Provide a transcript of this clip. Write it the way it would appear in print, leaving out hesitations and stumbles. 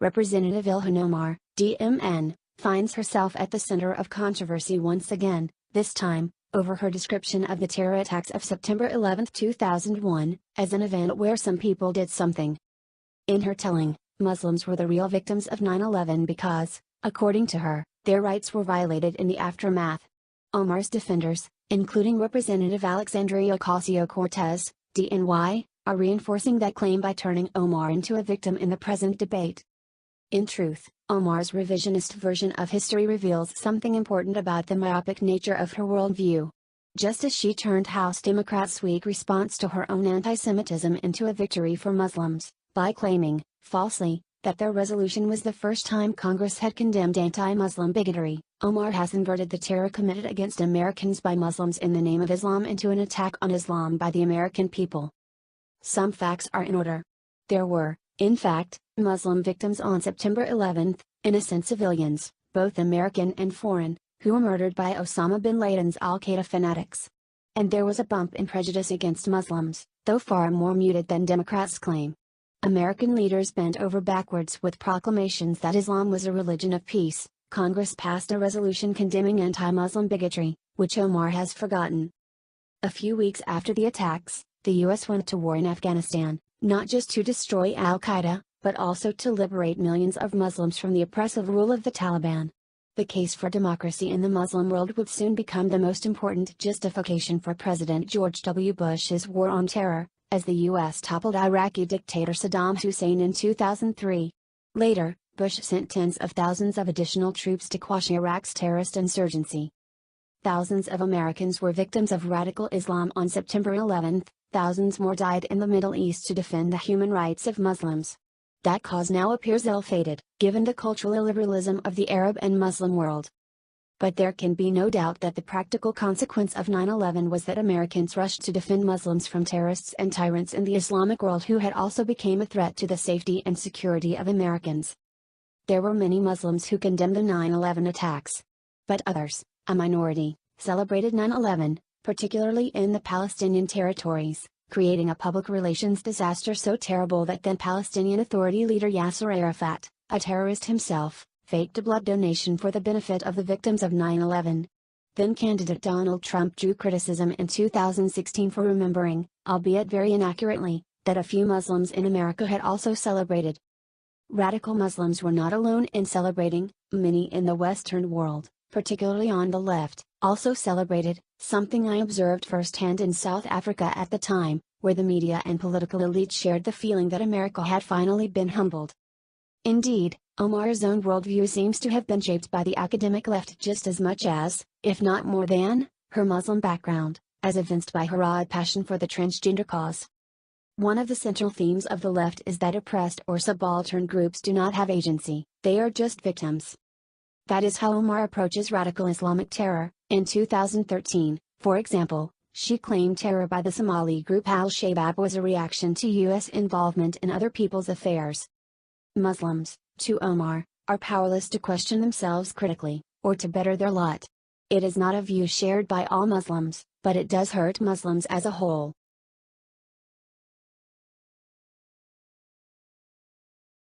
Representative Ilhan Omar, DMN, finds herself at the center of controversy once again, this time, over her description of the terror attacks of September 11, 2001, as an event where some people did something. In her telling, Muslims were the real victims of 9/11 because, according to her, their rights were violated in the aftermath. Omar's defenders, including Representative Alexandria Ocasio-Cortez, DNY, are reinforcing that claim by turning Omar into a victim in the present debate. In truth, Omar's revisionist version of history reveals something important about the myopic nature of her worldview. Just as she turned House Democrats' weak response to her own anti-Semitism into a victory for Muslims, by claiming, falsely, that their resolution was the first time Congress had condemned anti-Muslim bigotry, Omar has inverted the terror committed against Americans by Muslims in the name of Islam into an attack on Islam by the American people. Some facts are in order. There were, in fact, Muslim victims on September 11, innocent civilians, both American and foreign, who were murdered by Osama bin Laden's al-Qaeda fanatics. And there was a bump in prejudice against Muslims, though far more muted than Democrats claim. American leaders bent over backwards with proclamations that Islam was a religion of peace. Congress passed a resolution condemning anti-Muslim bigotry, which Omar has forgotten. A few weeks after the attacks, the U.S. went to war in Afghanistan, not just to destroy al-Qaeda, but also to liberate millions of Muslims from the oppressive rule of the Taliban. The case for democracy in the Muslim world would soon become the most important justification for President George W. Bush's war on terror, as the U.S. toppled Iraqi dictator Saddam Hussein in 2003. Later, Bush sent tens of thousands of additional troops to quash Iraq's terrorist insurgency. Thousands of Americans were victims of radical Islam on September 11, thousands more died in the Middle East to defend the human rights of Muslims. That cause now appears ill-fated, given the cultural illiberalism of the Arab and Muslim world. But there can be no doubt that the practical consequence of 9/11 was that Americans rushed to defend Muslims from terrorists and tyrants in the Islamic world who had also become a threat to the safety and security of Americans. There were many Muslims who condemned the 9/11 attacks. But others, a minority, celebrated 9/11, particularly in the Palestinian territories, creating a public relations disaster so terrible that then Palestinian Authority leader Yasser Arafat, a terrorist himself, faked a blood donation for the benefit of the victims of 9/11. Then candidate Donald Trump drew criticism in 2016 for remembering, albeit very inaccurately, that a few Muslims in America had also celebrated. Radical Muslims were not alone in celebrating. Many in the Western world, particularly on the left, also celebrated, something I observed firsthand in South Africa at the time, where the media and political elite shared the feeling that America had finally been humbled. Indeed, Omar's own worldview seems to have been shaped by the academic left just as much as, if not more than, her Muslim background, as evinced by her odd passion for the transgender cause. One of the central themes of the left is that oppressed or subaltern groups do not have agency, they are just victims. That is how Omar approaches radical Islamic terror. In 2013, for example, she claimed terror by the Somali group al-Shabaab was a reaction to U.S. involvement in other people's affairs. Muslims, to Omar, are powerless to question themselves critically, or to better their lot. It is not a view shared by all Muslims, but it does hurt Muslims as a whole.